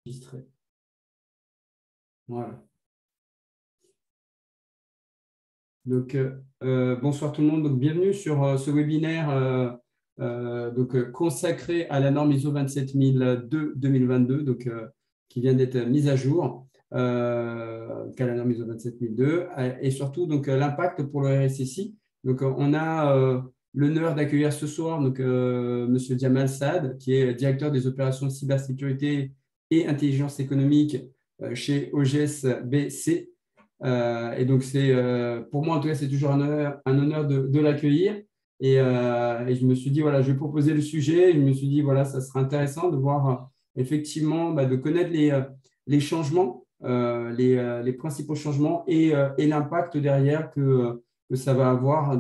Enregistré. Voilà. Donc, bonsoir tout le monde. Donc, bienvenue sur ce webinaire consacré à la norme ISO 27002-2022, qui vient d'être mise à jour, qu'à la norme ISO 27002, et surtout l'impact pour le RSSI. Donc, on a l'honneur d'accueillir ce soir Monsieur Jamal Saad, qui est directeur des opérations de cybersécurité et intelligence économique chez OGS BC. Et donc, pour moi, en tout cas, c'est toujours un honneur de l'accueillir. Et je me suis dit, voilà, je vais proposer le sujet. Je me suis dit, voilà, ça sera intéressant de voir effectivement, de connaître les changements, les principaux changements et l'impact derrière que ça va avoir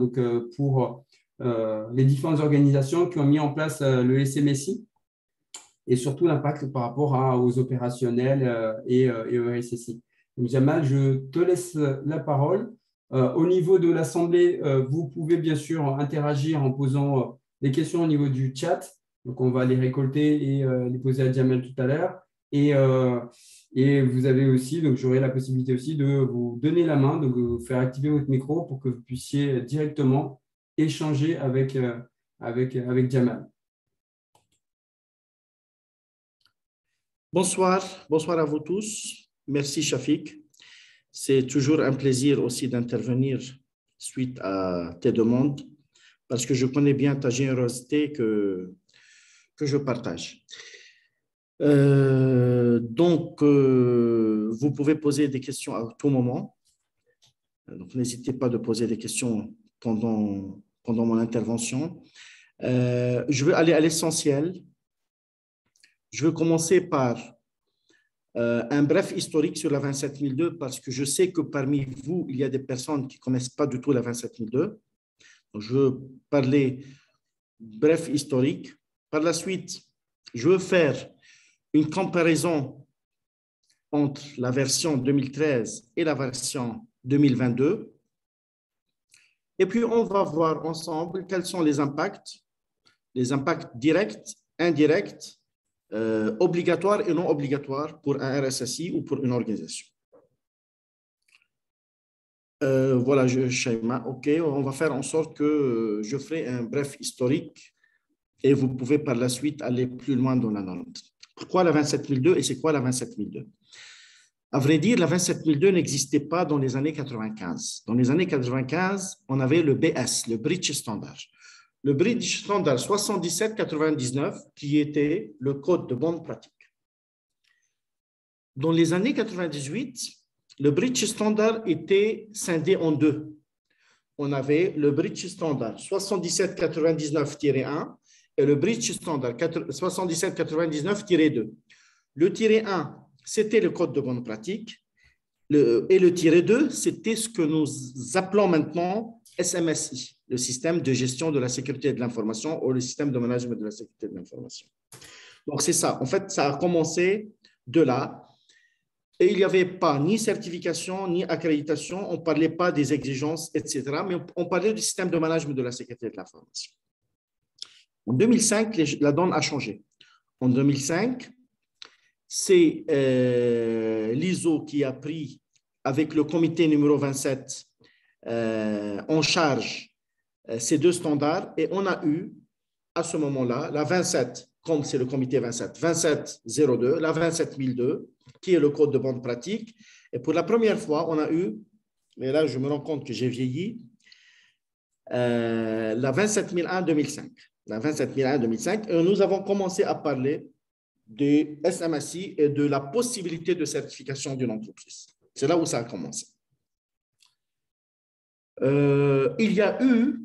pour les différentes organisations qui ont mis en place le SMSI et surtout l'impact par rapport aux opérationnels et au RSSI. Donc, Jamal, je te laisse la parole. Au niveau de l'Assemblée, vous pouvez bien sûr interagir en posant des questions au niveau du chat. Donc, on va les récolter et les poser à Jamal tout à l'heure. Et vous avez aussi, donc j'aurai la possibilité aussi de vous donner la main, donc vous faire activer votre micro pour que vous puissiez directement échanger avec Jamal. Bonsoir à vous tous. Merci Shafik. C'est toujours un plaisir aussi d'intervenir suite à tes demandes parce que je connais bien ta générosité que je partage. Vous pouvez poser des questions à tout moment. Donc, n'hésitez pas de poser des questions pendant mon intervention. Je veux aller à l'essentiel. Je veux commencer par un bref historique sur la 27002 parce que je sais que parmi vous, il y a des personnes qui ne connaissent pas du tout la 27002. Donc, je veux parler bref historique. Par la suite, je veux faire une comparaison entre la version 2013 et la version 2022. Et puis, on va voir ensemble quels sont les impacts directs, indirects, obligatoires et non obligatoires pour un RSSI ou pour une organisation. Voilà, schéma. OK, on va faire en sorte que je ferai un bref historique et vous pouvez par la suite aller plus loin dans la norme. Pourquoi la 27002 et c'est quoi la 27002? À vrai dire, la 27002 n'existait pas dans les années 95. Dans les années 95, on avait le BS, le British Standard. Le British Standard 7799, qui était le code de bonne pratique. Dans les années 98, le British Standard était scindé en deux. On avait le British Standard 7799-1 et le British Standard 7799-2. Le tiret 1, c'était le code de bonne pratique. Et le tiret 2, c'était ce que nous appelons maintenant SMSI, le système de gestion de la sécurité de l'information ou le système de management de la sécurité de l'information. Donc, c'est ça. En fait, ça a commencé de là. Et il n'y avait pas ni certification, ni accréditation. On ne parlait pas des exigences, etc. Mais on parlait du système de management de la sécurité de l'information. En 2005, la donne a changé. En 2005, c'est l'ISO qui a pris avec le comité numéro 27 en charge ces deux standards et on a eu à ce moment-là la 27, comme c'est le comité 27, 2702, la 27002 qui est le code de bonne pratique et pour la première fois on a eu, et là je me rends compte que j'ai vieilli, la 27001-2005. La 27001-2005 et nous avons commencé à parler de SMSI et de la possibilité de certification d'une entreprise. C'est là où ça a commencé. Il y a eu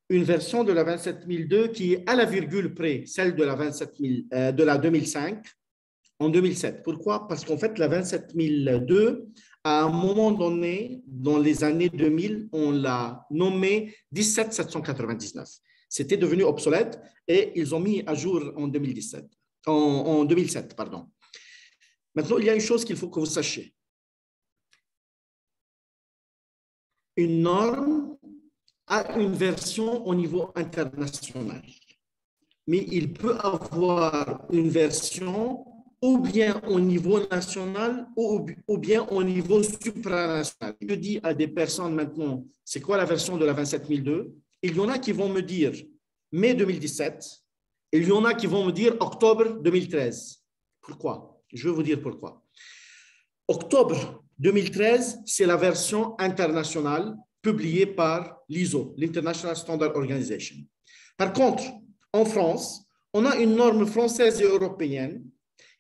une version de la 27002 qui est à la virgule près, celle de la 2005 en 2007. Pourquoi? Parce qu'en fait, la 27002, à un moment donné, dans les années 2000, on l'a nommée 17799. C'était devenu obsolète et ils ont mis à jour en 2007. Pardon. Maintenant, il y a une chose qu'il faut que vous sachiez. Une norme a une version au niveau international, mais il peut avoir une version ou bien au niveau national ou bien au niveau supranational. Je dis à des personnes maintenant, c'est quoi la version de la 27002? Il y en a qui vont me dire mai 2017, et il y en a qui vont me dire octobre 2013. Pourquoi? Je vais vous dire pourquoi. Octobre 2013, c'est la version internationale publiée par l'ISO, l'International Standard Organization. Par contre, en France, on a une norme française et européenne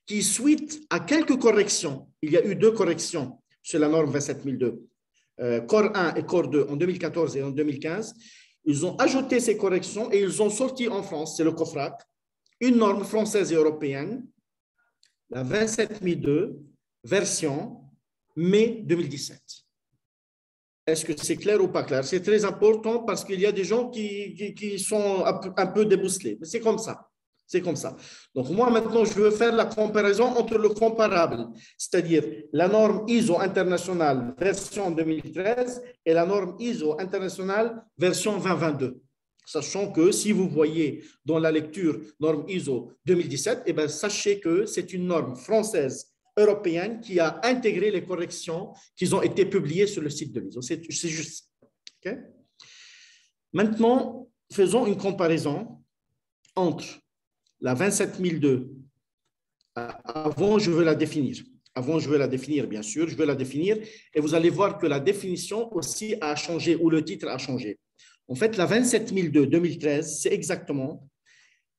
qui, suite à quelques corrections, il y a eu 2 corrections sur la norme 27002, Corps 1 et Corps 2 en 2014 et en 2015, ils ont ajouté ces corrections et ils ont sorti en France, c'est le COFRAC, une norme française et européenne, la 27002, version mai 2017. Est-ce que c'est clair ou pas clair? C'est très important parce qu'il y a des gens qui sont un peu débousselés. Mais c'est comme ça. C'est comme ça. Donc, moi, maintenant, je veux faire la comparaison entre le comparable, c'est-à-dire la norme ISO internationale version 2013 et la norme ISO internationale version 2022. Sachant que si vous voyez dans la lecture norme ISO 2017, eh bien, sachez que c'est une norme française européenne qui a intégré les corrections qui ont été publiées sur le site de l'ISO. C'est juste. Okay? Maintenant, faisons une comparaison entre la 27002. Avant, je veux la définir. Avant, je veux la définir, bien sûr. Je veux la définir et vous allez voir que la définition aussi a changé ou le titre a changé. En fait, la 27002 2013, c'est exactement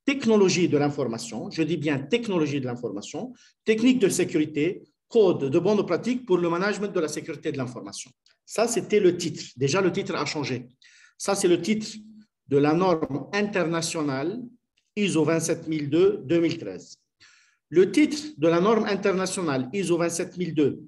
technologie de l'information, je dis bien technologie de l'information, technique de sécurité, code de bonnes pratiques pour le management de la sécurité de l'information. Ça, c'était le titre. Déjà, le titre a changé. Ça, c'est le titre de la norme internationale ISO 27002 2013. Le titre de la norme internationale ISO 27002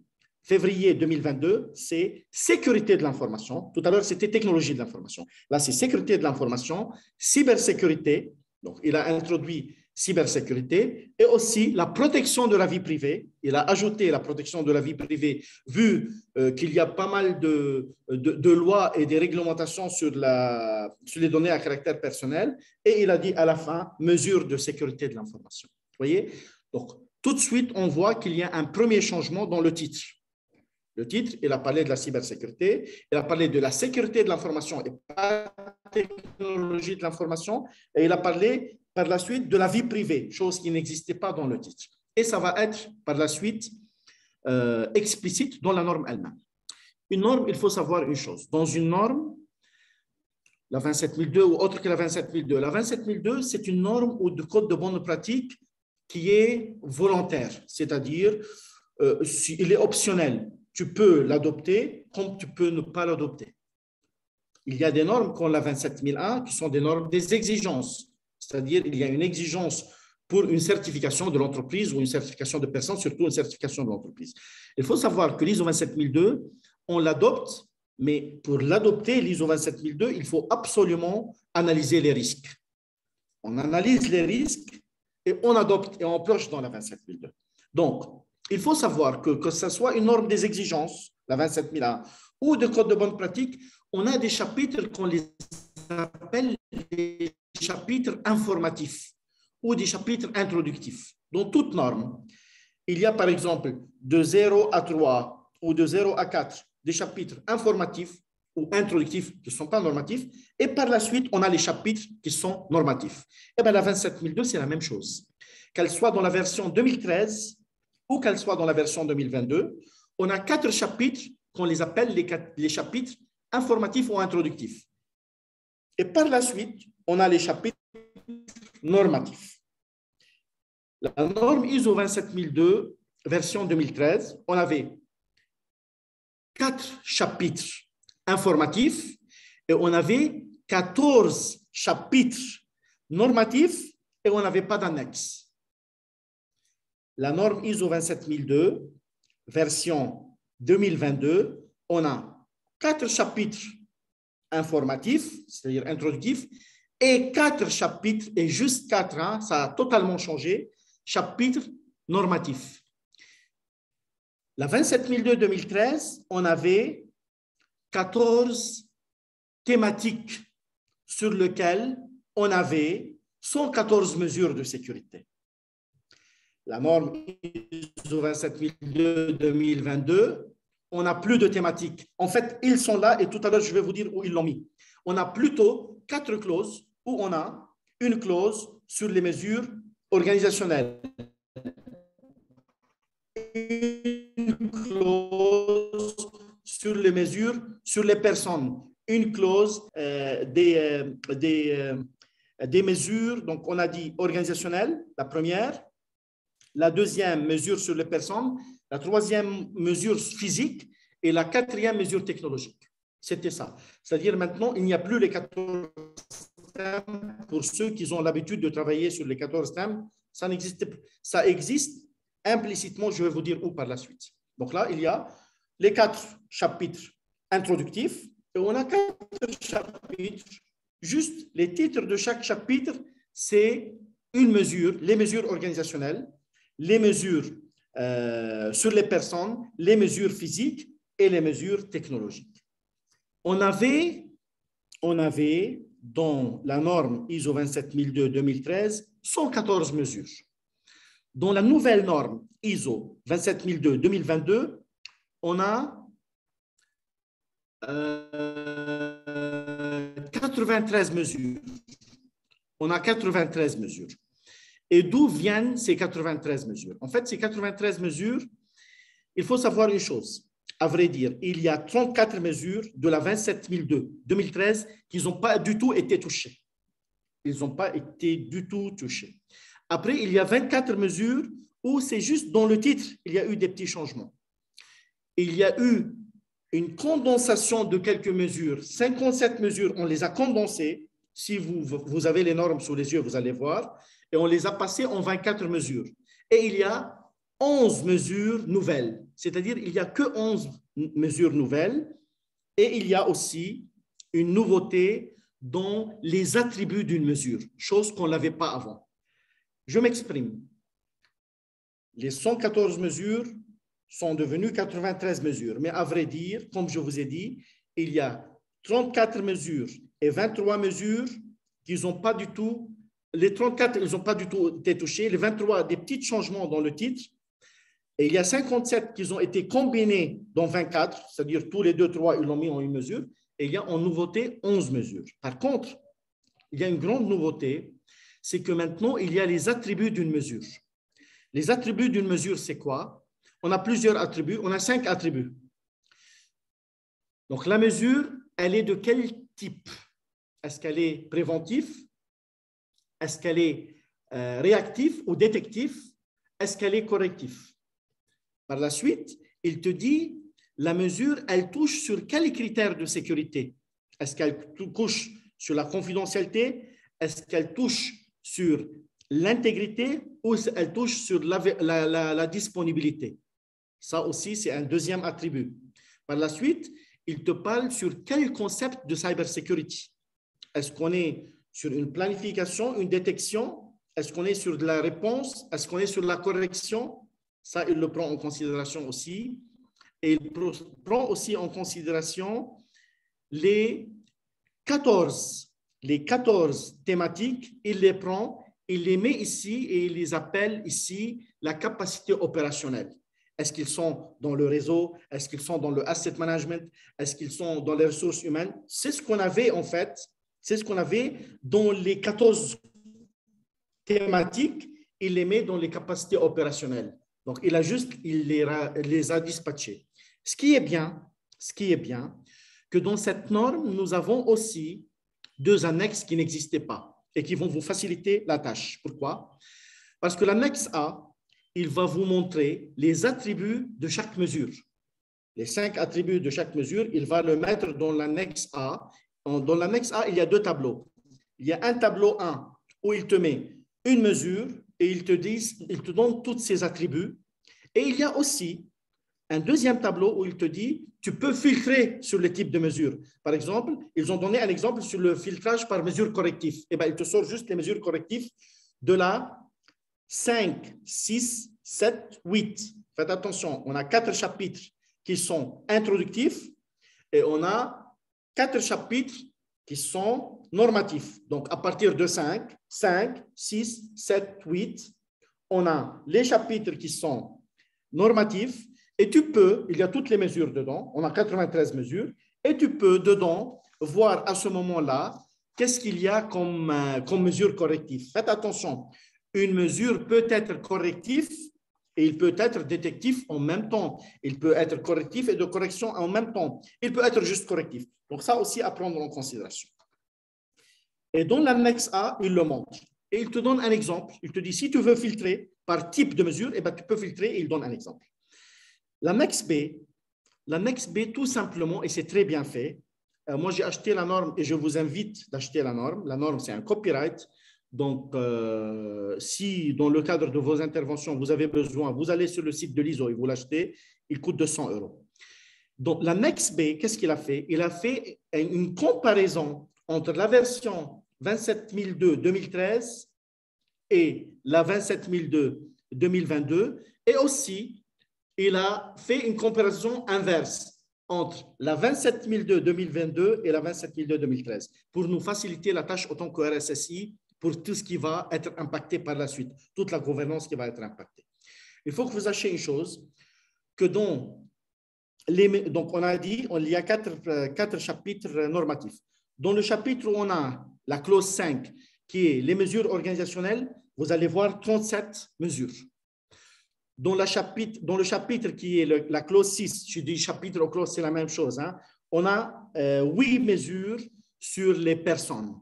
février 2022, c'est sécurité de l'information. Tout à l'heure, c'était technologie de l'information. Là, c'est sécurité de l'information, cybersécurité. Donc, il a introduit cybersécurité et aussi la protection de la vie privée. Il a ajouté la protection de la vie privée vu qu'il y a pas mal de lois et des réglementations sur les données à caractère personnel. Et il a dit à la fin, mesures de sécurité de l'information. Vous voyez? Donc, tout de suite, on voit qu'il y a un premier changement dans le titre. Le titre, il a parlé de la cybersécurité, il a parlé de la sécurité de l'information et pas de la technologie de l'information, et il a parlé par la suite de la vie privée, chose qui n'existait pas dans le titre. Et ça va être par la suite explicite dans la norme elle-même. Une norme, il faut savoir une chose. Dans une norme, la 27002 ou autre que la 27002, la 27002, c'est une norme ou de code de bonne pratique qui est volontaire, c'est-à-dire il est optionnel. Tu peux l'adopter comme tu peux ne pas l'adopter. Il y a des normes comme la 27001 qui sont des normes des exigences, c'est-à-dire il y a une exigence pour une certification de l'entreprise ou une certification de personne, surtout une certification de l'entreprise. Il faut savoir que l'ISO 27002, on l'adopte, mais pour l'adopter, l'ISO 27002, il faut absolument analyser les risques. On analyse les risques et on adopte et on pioche dans la 27002. Donc, il faut savoir que ce soit une norme des exigences, la 27001, ou de code de bonne pratique, on a des chapitres qu'on les appelle les chapitres informatifs ou des chapitres introductifs. Dans toute norme, il y a par exemple de 0 à 3 ou de 0 à 4 des chapitres informatifs ou introductifs qui ne sont pas normatifs, et par la suite, on a les chapitres qui sont normatifs. Et bien, la 27002, c'est la même chose. Qu'elle soit dans la version 2013 ou qu'elle soit dans la version 2022, on a 4 chapitres qu'on les appelle les chapitres informatifs ou introductifs. Et par la suite, on a les chapitres normatifs. La norme ISO 27002, version 2013, on avait 4 chapitres informatifs et on avait 14 chapitres normatifs et on n'avait pas d'annexe. La norme ISO 27002, version 2022, on a 4 chapitres informatifs, c'est-à-dire introductifs, et 4 chapitres, et juste 4, hein, ça a totalement changé, chapitres normatifs. La 27002-2013, on avait 14 thématiques sur lesquelles on avait 114 mesures de sécurité. la norme ISO 27002-2022, on n'a plus de thématiques. En fait, ils sont là et tout à l'heure, je vais vous dire où ils l'ont mis. On a plutôt 4 clauses où on a une clause sur les mesures organisationnelles, une clause sur les mesures sur les personnes, une clause des mesures, donc on a dit organisationnelles, la première, la deuxième mesure sur les personnes, la troisième mesure physique et la quatrième mesure technologique. C'était ça. C'est-à-dire maintenant, il n'y a plus les 14 thèmes. Pour ceux qui ont l'habitude de travailler sur les 14 thèmes, ça n'existe plus. Ça existe implicitement, je vais vous dire où par la suite. Donc là, il y a les 4 chapitres introductifs et on a 4 chapitres. Juste les titres de chaque chapitre, c'est une mesure, les mesures organisationnelles, les mesures sur les personnes, les mesures physiques et les mesures technologiques. On avait dans la norme ISO 27002-2013 114 mesures. Dans la nouvelle norme ISO 27002-2022, on a 93 mesures. On a 93 mesures. Et d'où viennent ces 93 mesures? En fait, ces 93 mesures, il faut savoir une chose. À vrai dire, il y a 34 mesures de la 27002-2013 qui n'ont pas du tout été touchées. Ils n'ont pas été du tout touchés. Après, il y a 24 mesures où c'est juste dans le titre, il y a eu des petits changements. Il y a eu une condensation de quelques mesures. 57 mesures, on les a condensées. Si vous avez les normes sous les yeux, vous allez voir. Et on les a passées en 24 mesures. Et il y a 11 mesures nouvelles. C'est-à-dire, il n'y a que 11 mesures nouvelles. Et il y a aussi une nouveauté dans les attributs d'une mesure, chose qu'on n'avait pas avant. Je m'exprime. Les 114 mesures sont devenues 93 mesures. Mais à vrai dire, comme je vous ai dit, il y a 34 mesures et 23 mesures qui n'ont pas du tout, les 34, ils n'ont pas du tout été touchés, les 23, des petits changements dans le titre, et il y a 57 qui ont été combinés dans 24, c'est-à-dire tous les 2, 3, ils l'ont mis en une mesure, et il y a en nouveauté 11 mesures. Par contre, il y a une grande nouveauté, c'est que maintenant, il y a les attributs d'une mesure. Les attributs d'une mesure, c'est quoi? On a plusieurs attributs, on a 5 attributs. Donc, la mesure, elle est de quel type? Est-ce qu'elle est préventive? Est-ce qu'elle est réactive ou détective? Est-ce qu'elle est corrective? Par la suite, il te dit, la mesure, elle touche sur quels critères de sécurité? Est-ce qu'elle touche sur la confidentialité? Est-ce qu'elle touche sur l'intégrité ou elle touche sur la disponibilité? Ça aussi, c'est un deuxième attribut. Par la suite, il te parle sur quel concept de cybersecurity. Est-ce qu'on est sur une planification, une détection? Est-ce qu'on est sur de la réponse? Est-ce qu'on est sur la correction? Ça, il le prend en considération aussi. Et il prend aussi en considération les 14 thématiques. Il les prend, il les met ici et il les appelle ici la capacité opérationnelle. Est-ce qu'ils sont dans le réseau? Est-ce qu'ils sont dans le asset management? Est-ce qu'ils sont dans les ressources humaines? C'est ce qu'on avait en fait, c'est ce qu'on avait dans les 14 thématiques, il les met dans les capacités opérationnelles. Donc, il les a dispatchés. Ce qui est bien, que dans cette norme, nous avons aussi 2 annexes qui n'existaient pas et qui vont vous faciliter la tâche. Pourquoi? Parce que l'annexe A, il va vous montrer les attributs de chaque mesure. Les 5 attributs de chaque mesure, il va le mettre dans l'annexe A. Dans l'annexe A, il y a 2 tableaux. Il y a un tableau 1 où il te met une mesure et il te donne tous ses attributs. Et il y a aussi un deuxième tableau où il te dit, tu peux filtrer sur le type de mesure. Par exemple, ils ont donné un exemple sur le filtrage par mesure corrective. Eh bien, il te sort juste les mesures correctives de la 5, 6, 7, 8. Faites attention, on a 4 chapitres qui sont introductifs et on a 4 chapitres qui sont normatifs. Donc, à partir de 5, 6, 7, 8, on a les chapitres qui sont normatifs et il y a toutes les mesures dedans, on a 93 mesures, et tu peux dedans voir à ce moment-là qu'est-ce qu'il y a comme mesure corrective. Faites attention, une mesure peut être corrective et il peut être détectif en même temps. Il peut être correctif et de correction en même temps. Il peut être juste correctif. Donc ça aussi à prendre en considération. Et dans l'annexe A, il le montre. Et il te donne un exemple. Il te dit, si tu veux filtrer par type de mesure, eh ben, tu peux filtrer et il donne un exemple. L'annexe B, tout simplement, et c'est très bien fait. Moi, j'ai acheté la norme et je vous invite d'acheter la norme. La norme, c'est un copyright. Donc, si dans le cadre de vos interventions, vous avez besoin, vous allez sur le site de l'ISO et vous l'achetez, il coûte 200 €. Donc, l'annexe B, qu'est-ce qu'il a fait? Il a fait une comparaison entre la version 27002 2013 et la 27002 2022 et aussi, il a fait une comparaison inverse entre la 27002 2022 et la 27002 2013 pour nous faciliter la tâche autant que RSSI pour tout ce qui va être impacté par la suite, toute la gouvernance qui va être impactée. Il faut que vous sachiez une chose, que donc on a dit, il y a quatre chapitres normatifs. Dans le chapitre où on a la clause 5, qui est les mesures organisationnelles, vous allez voir 37 mesures. Dans le chapitre qui est la clause 6, je dis chapitre ou clause, c'est la même chose, hein, on a 8 mesures sur les personnes.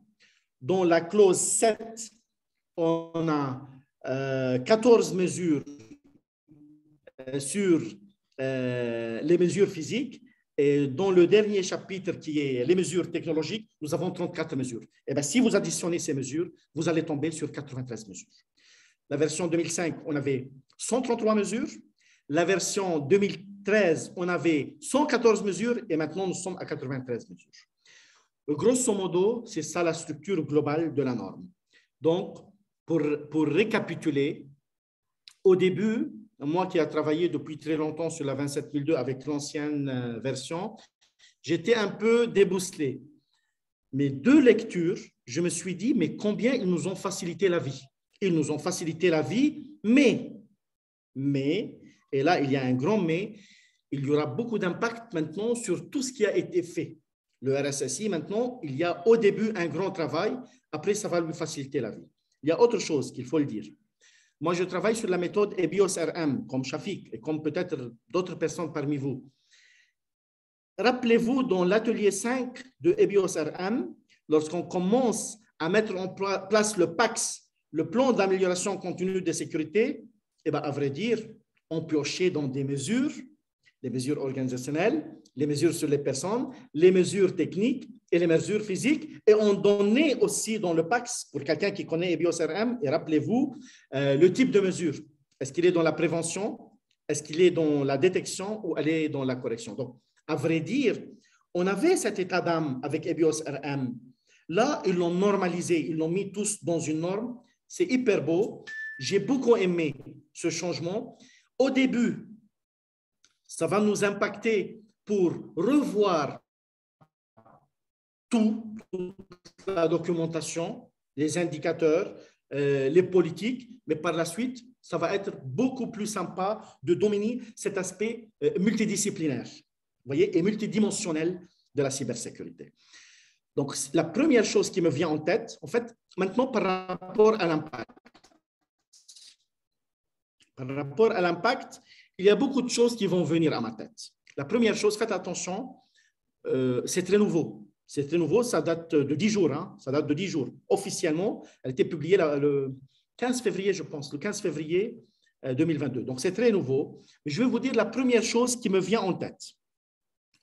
Dans la clause 7, on a 14 mesures sur les mesures physiques. Et dans le dernier chapitre qui est les mesures technologiques, nous avons 34 mesures. Et bien, si vous additionnez ces mesures, vous allez tomber sur 93 mesures. La version 2005, on avait 133 mesures. La version 2013, on avait 114 mesures et maintenant nous sommes à 93 mesures. Grosso modo, c'est ça la structure globale de la norme. Donc, pour récapituler, au début, moi qui ai travaillé depuis très longtemps sur la 27002 avec l'ancienne version, j'étais un peu débousselé. Mes 2 lectures, je me suis dit, mais combien ils nous ont facilité la vie. Ils nous ont facilité la vie, mais, et là il y a un grand mais, il y aura beaucoup d'impact maintenant sur tout ce qui a été fait. Le RSSI, maintenant, il y a au début un grand travail, après ça va lui faciliter la vie. Il y a autre chose qu'il faut le dire. Moi, je travaille sur la méthode EBIOS-RM, comme Shafik et comme peut-être d'autres personnes parmi vous. Rappelez-vous, dans l'atelier 5 de EBIOS-RM, lorsqu'on commence à mettre en place le PAX, le plan d'amélioration continue de sécurité, eh bien, à vrai dire, on piochait dans des mesures, les mesures organisationnelles, les mesures sur les personnes, les mesures techniques et les mesures physiques. Et on donnait aussi dans le PAX, pour quelqu'un qui connaît EBIOS-RM, et rappelez-vous, le type de mesure. Est-ce qu'il est dans la prévention? Est-ce qu'il est dans la détection ou elle est dans la correction? Donc, à vrai dire, on avait cet état d'âme avec EBIOS-RM. Là, ils l'ont normalisé, ils l'ont mis tous dans une norme. C'est hyper beau. J'ai beaucoup aimé ce changement. Au début, ça va nous impacter pour revoir toute la documentation, les indicateurs, les politiques, mais par la suite, ça va être beaucoup plus sympa de dominer cet aspect multidisciplinaire, vous voyez, et multidimensionnel de la cybersécurité. Donc, la première chose qui me vient en tête, en fait, maintenant par rapport à l'impact. Par rapport à l'impact, il y a beaucoup de choses qui vont venir à ma tête. La première chose, faites attention, c'est très nouveau. C'est très nouveau, ça date de 10 jours. Hein, ça date de 10 jours. Officiellement, elle a été publiée le 15 février, je pense, le 15 février 2022. Donc, c'est très nouveau. Mais je vais vous dire la première chose qui me vient en tête,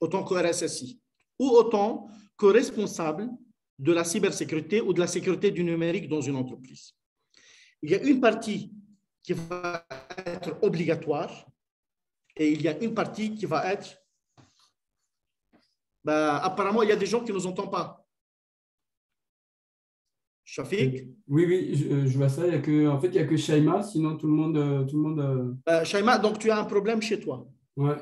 autant que RSSI, ou autant que responsable de la cybersécurité ou de la sécurité du numérique dans une entreprise. Il y a une partie qui va être obligatoire et il y a une partie qui va être... apparemment, il y a des gens qui ne nous entendent pas. Shafik? Oui, je vois ça. En fait, il n'y a que Shaima, sinon tout le monde... Shaima, donc tu as un problème chez toi. Ouais.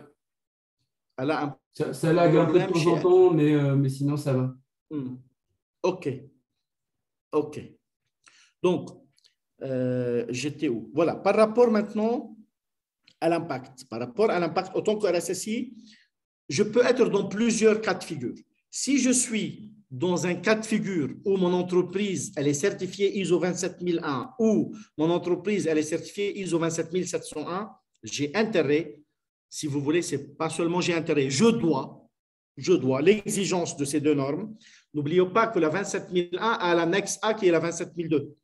Elle a ça lag un peu de temps en temps, mais sinon, ça va. OK. Donc, j'étais où? Voilà, par rapport maintenant à l'impact. Par rapport à l'impact, autant que RSSI, je peux être dans plusieurs cas de figure. Si je suis dans un cas de figure où mon entreprise elle est certifiée ISO 27001 ou mon entreprise elle est certifiée ISO 27701, j'ai intérêt, si vous voulez, c'est pas seulement j'ai intérêt, je dois l'exigence de ces deux normes. N'oubliez pas que la 27001 a l'annexe A qui est la 27002.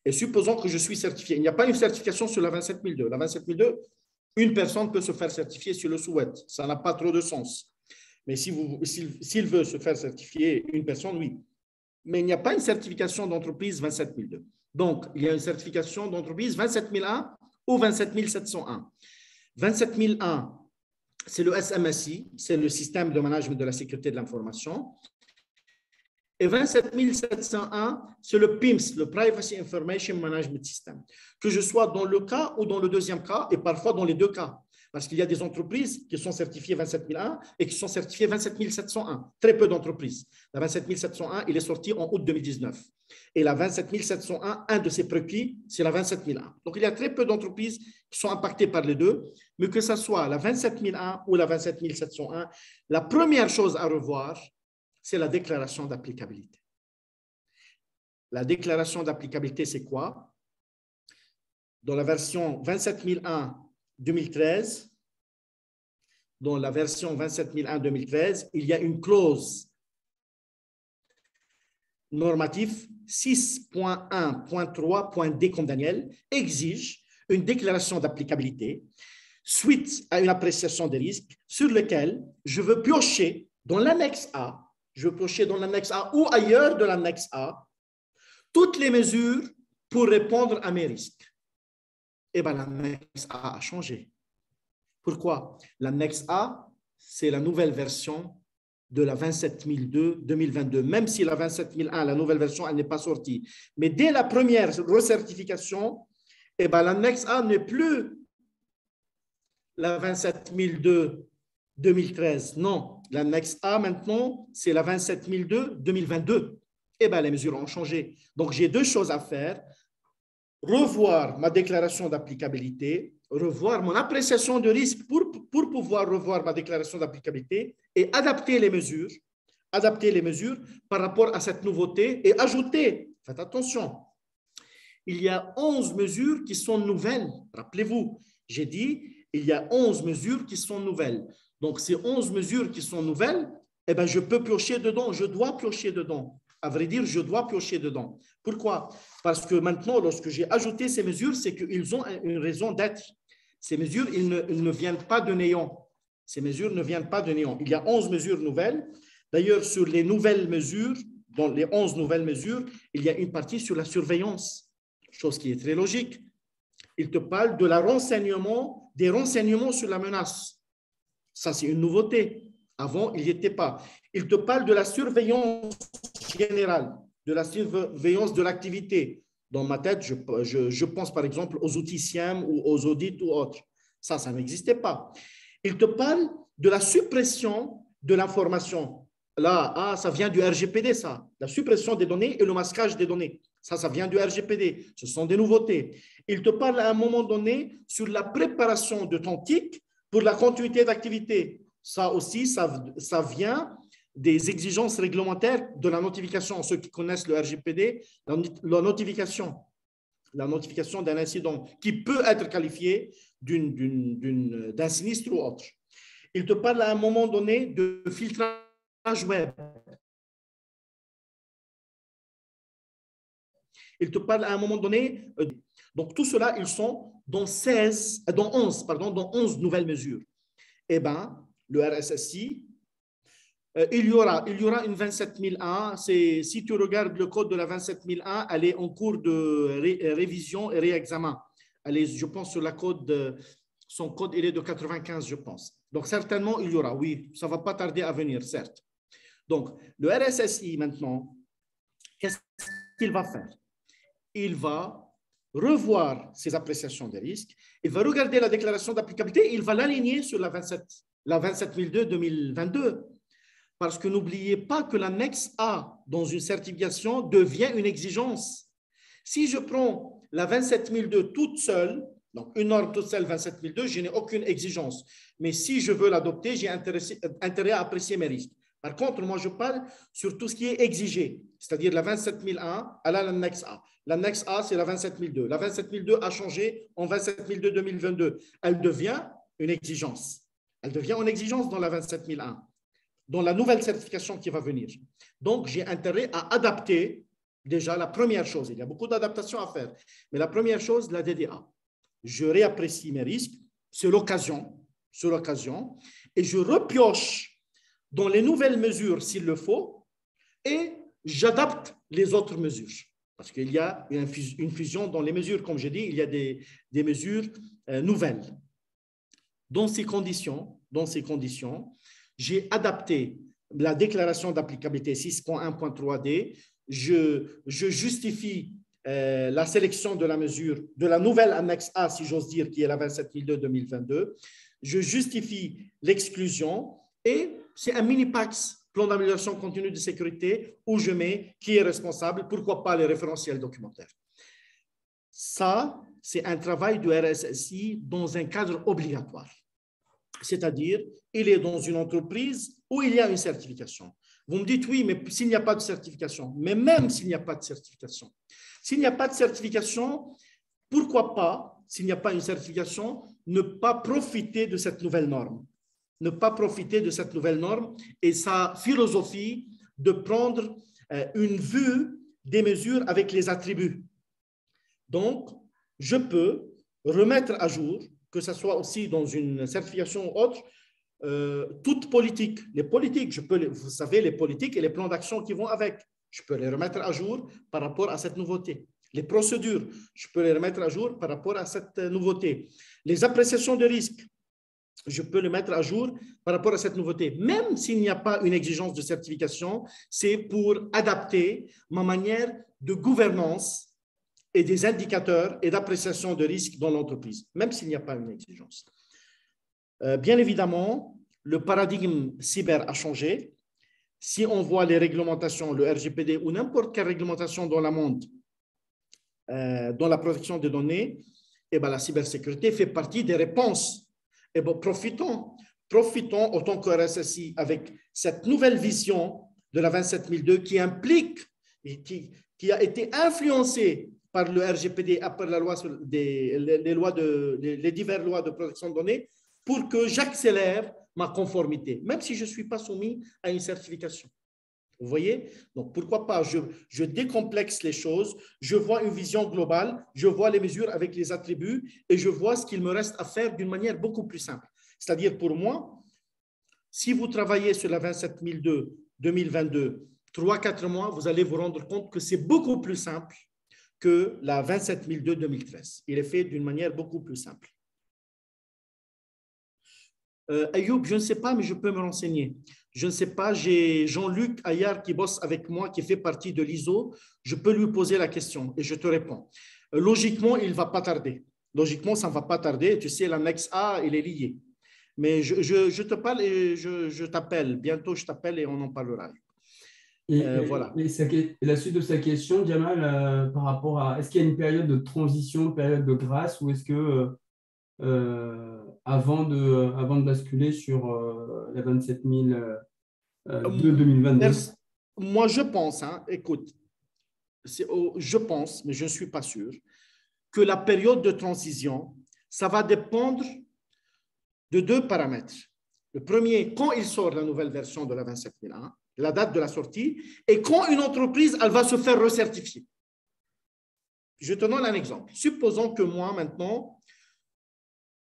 Et supposons que je suis certifié. Il n'y a pas une certification sur la 27002. La 27002, une personne peut se faire certifier si le souhaite. Ça n'a pas trop de sens. Mais s'il veut se faire certifier une personne, oui. Mais il n'y a pas une certification d'entreprise 27002. Donc, il y a une certification d'entreprise 27001 ou 27701. 27001, c'est le SMSI, c'est le système de management de la sécurité de l'information. Et 27701, c'est le PIMS, le Privacy Information Management System. Que je sois dans le cas ou dans le deuxième cas, et parfois dans les deux cas. Parce qu'il y a des entreprises qui sont certifiées 27001 et qui sont certifiées 27701. Très peu d'entreprises. La 27701, il est sorti en août 2019. Et la 27701, un de ses prérequis, c'est la 27001. Donc, il y a très peu d'entreprises qui sont impactées par les deux. Mais que ce soit la 27001 ou la 27701, la première chose à revoir, c'est la déclaration d'applicabilité. La déclaration d'applicabilité, c'est quoi? Dans la version 27001 2013, dans la version 27001 2013, il y a une clause normative 6.1.3.d comme Daniel exige une déclaration d'applicabilité suite à une appréciation des risques sur lequel je veux piocher dans l'annexe A, ou ailleurs de l'annexe A, toutes les mesures pour répondre à mes risques. Eh bien, l'annexe A a changé. Pourquoi? L'annexe A, c'est la nouvelle version de la 27002-2022, même si la 27001, la nouvelle version, elle n'est pas sortie. Mais dès la première recertification, eh bien, l'annexe A n'est plus la 27002-2013. Non, l'annexe A maintenant, c'est la 27002-2022. Eh bien, les mesures ont changé. Donc, j'ai deux choses à faire. Revoir ma déclaration d'applicabilité, revoir mon appréciation de risque pour pouvoir revoir ma déclaration d'applicabilité et adapter les mesures par rapport à cette nouveauté et ajouter, faites attention, il y a 11 mesures qui sont nouvelles. Rappelez-vous, j'ai dit, il y a 11 mesures qui sont nouvelles. Donc, ces 11 mesures qui sont nouvelles, eh bien, je peux piocher dedans, je dois piocher dedans. À vrai dire, je dois piocher dedans. Pourquoi? Parce que maintenant, lorsque j'ai ajouté ces mesures, c'est qu'ils ont une raison d'être. Ces mesures, ils ne viennent pas de néant. Ces mesures ne viennent pas de néant. Il y a 11 mesures nouvelles. D'ailleurs, sur les nouvelles mesures, dans les 11 nouvelles mesures, il y a une partie sur la surveillance, chose qui est très logique. Il te parle de des renseignements sur la menace. Ça, c'est une nouveauté. Avant, il n'y était pas. Il te parle de la surveillance générale, de la surveillance de l'activité. Dans ma tête, je pense par exemple aux outils SIEM ou aux audits ou autres. Ça n'existait pas. Il te parle de la suppression de l'information. Là, ça vient du RGPD, ça. La suppression des données et le masquage des données. Ça vient du RGPD. Ce sont des nouveautés. Il te parle à un moment donné sur la préparation de ton TIC pour la continuité d'activité. Ça aussi, ça vient des exigences réglementaires de la notification. Ceux qui connaissent le RGPD, la notification d'un incident qui peut être qualifié d'un sinistre ou autre. Il te parle à un moment donné de filtrage web. Il te parle à un moment donné. Donc, tout cela, ils sont dans 11 nouvelles mesures. Eh bien, le RSSI, il y aura une 27001. Si tu regardes le code de la 27001, elle est en cours de révision et réexamen. Elle est, je pense, sur son code, il est de 95, je pense. Donc, certainement, il y aura, oui, ça ne va pas tarder à venir, certes. Donc, le RSSI, maintenant, qu'est-ce qu'il va faire? Il va revoir ses appréciations des risques, il va regarder la déclaration d'applicabilité, il va l'aligner sur la 27002-2022. Parce que n'oubliez pas que l'annexe A dans une certification devient une exigence. Si je prends La 27002 toute seule, donc une norme toute seule 27002, je n'ai aucune exigence. Mais si je veux l'adopter, j'ai intérêt à apprécier mes risques. Par contre, moi, je parle sur tout ce qui est exigé, c'est-à-dire la 27001, elle a l'annexe A. L'annexe A, c'est la 27002. La 27002 a changé en 27002-2022. Elle devient une exigence. Elle devient une exigence dans la 27001, dans la nouvelle certification qui va venir. Donc, j'ai intérêt à adapter déjà la première chose. Il y a beaucoup d'adaptations à faire. Mais la première chose, la DDA. Je réapprécie mes risques, c'est l'occasion, et je repioche dans les nouvelles mesures s'il le faut, et j'adapte les autres mesures. Parce qu'il y a une fusion dans les mesures, comme j'ai dit, il y a des mesures nouvelles. Dans ces conditions, j'ai adapté la déclaration d'applicabilité 6.1.3D, je justifie la sélection de la mesure, de la nouvelle annexe A, si j'ose dire, qui est la 27002-2022, je justifie l'exclusion et c'est un mini-PAX, plan d'amélioration continue de sécurité, où je mets qui est responsable, pourquoi pas les référentiels documentaires. Ça, c'est un travail du RSSI dans un cadre obligatoire. C'est-à-dire, il est dans une entreprise où il y a une certification. Vous me dites, oui, mais s'il n'y a pas de certification, mais même s'il n'y a pas de certification, pourquoi pas, s'il n'y a pas une certification, ne pas profiter de cette nouvelle norme? Ne pas profiter de cette nouvelle norme et sa philosophie de prendre une vue des mesures avec les attributs. Donc, je peux remettre à jour, que ce soit aussi dans une certification ou autre, toute politique. Les politiques, vous savez, les politiques et les plans d'action qui vont avec, je peux les remettre à jour par rapport à cette nouveauté. Les procédures, je peux les remettre à jour par rapport à cette nouveauté. Les appréciations de risque, je peux les mettre à jour par rapport à cette nouveauté. Même s'il n'y a pas une exigence de certification, c'est pour adapter ma manière de gouvernance et des indicateurs et d'appréciation de risque dans l'entreprise, même s'il n'y a pas une exigence. Bien évidemment, le paradigme cyber a changé. Si on voit les réglementations, le RGPD ou n'importe quelle réglementation dans le monde, dans la protection des données, eh bien, la cybersécurité fait partie des réponses. Eh bien, profitons en tant que RSSI avec cette nouvelle vision de la 27002 qui implique et qui a été influencée par le RGPD, par la loi les diverses lois de protection de données, pour que j'accélère ma conformité, même si je ne suis pas soumis à une certification. Vous voyez? Donc, pourquoi pas, je décomplexe les choses, je vois une vision globale, je vois les mesures avec les attributs et je vois ce qu'il me reste à faire d'une manière beaucoup plus simple. C'est-à-dire, pour moi, si vous travaillez sur la 27002-2022, 3-4 mois, vous allez vous rendre compte que c'est beaucoup plus simple que la 27002-2013. Il est fait d'une manière beaucoup plus simple. Ayoub, je ne sais pas, mais je peux me renseigner. Je ne sais pas, j'ai Jean-Luc Ayar qui bosse avec moi, qui fait partie de l'ISO. Je peux lui poser la question et je te réponds. Logiquement, il ne va pas tarder. Logiquement, ça ne va pas tarder. Tu sais, l'annexe A, il est lié. Mais je te parle et je t'appelle. Bientôt, je t'appelle et on en parlera. Voilà. Et la suite de sa question, Jamal, par rapport à, est-ce qu'il y a une période de transition, une période de grâce, ou est-ce que avant de basculer sur la 27002 2022? Moi, je pense, écoute, je pense, mais je ne suis pas sûr, que la période de transition, ça va dépendre de 2 paramètres. Le premier, quand il sort la nouvelle version de la 27001, la date de la sortie, et quand une entreprise, elle va se faire recertifier. Je te donne un exemple. Supposons que moi, maintenant,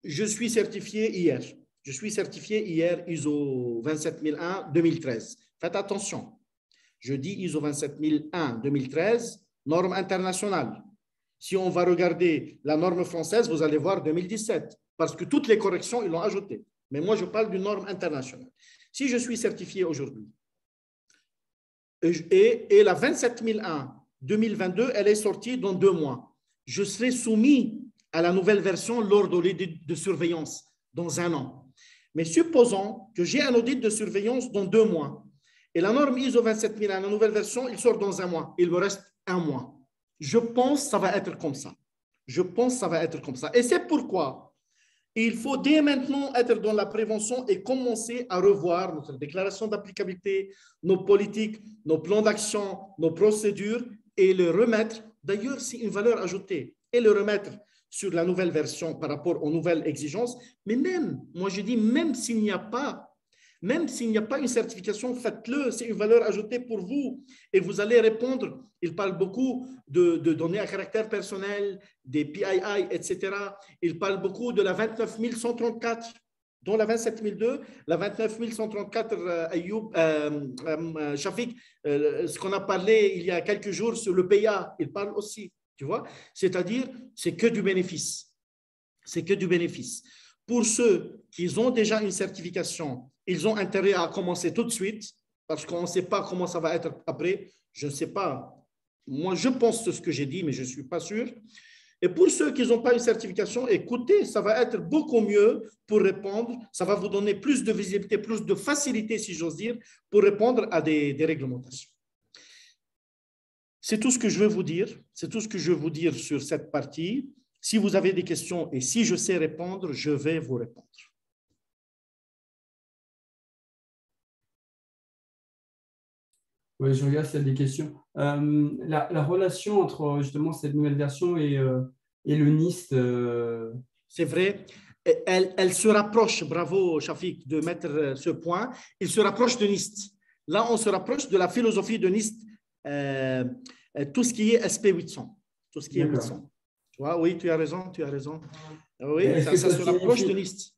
je suis certifié hier. Je suis certifié hier ISO 27001-2013. Faites attention. Je dis ISO 27001-2013, norme internationale. Si on va regarder la norme française, vous allez voir 2017, parce que toutes les corrections, ils l'ont ajouté. Mais moi, je parle d'une norme internationale. Si je suis certifié aujourd'hui, et la 27001-2022, elle est sortie dans 2 mois, je serai soumis à la nouvelle version lors de l'audit de surveillance dans 1 an. Mais supposons que j'ai un audit de surveillance dans 2 mois et la norme ISO 27001, la nouvelle version, il sort dans 1 mois. Il me reste 1 mois. Je pense que ça va être comme ça. Je pense que ça va être comme ça. Et c'est pourquoi il faut dès maintenant être dans la prévention et commencer à revoir notre déclaration d'applicabilité, nos politiques, nos plans d'action, nos procédures et le remettre. D'ailleurs, c'est une valeur ajoutée et le remettre sur la nouvelle version par rapport aux nouvelles exigences. Mais même, moi je dis, même s'il n'y a pas une certification, faites-le, c'est une valeur ajoutée pour vous et vous allez répondre. Il parle beaucoup de données à caractère personnel, des PII, etc. Il parle beaucoup de la 29134, dont la 27002, la 29134, Ayoub, Shafik, ce qu'on a parlé il y a quelques jours sur le PIA, il parle aussi, tu vois. C'est-à-dire, c'est que du bénéfice. C'est que du bénéfice. Pour ceux qui ont déjà une certification, ils ont intérêt à commencer tout de suite parce qu'on ne sait pas comment ça va être après. Je ne sais pas. Moi, je pense ce que j'ai dit, mais je ne suis pas sûr. Et pour ceux qui n'ont pas une certification, écoutez, ça va être beaucoup mieux pour répondre. Ça va vous donner plus de visibilité, plus de facilité, si j'ose dire, pour répondre à des réglementations. C'est tout ce que je veux vous dire. C'est tout ce que je veux vous dire sur cette partie. Si vous avez des questions et si je sais répondre, je vais vous répondre. Oui, je regarde s'il y a des questions. La relation entre justement cette nouvelle version et le NIST. C'est vrai. Elle se rapproche, bravo Shafik de mettre ce point, il se rapproche de NIST. Là, on se rapproche de la philosophie de NIST, tout ce qui est SP800. Tout ce qui est 800. Tu vois, oui, tu as raison, tu as raison. Oui, ça se rapproche de NIST.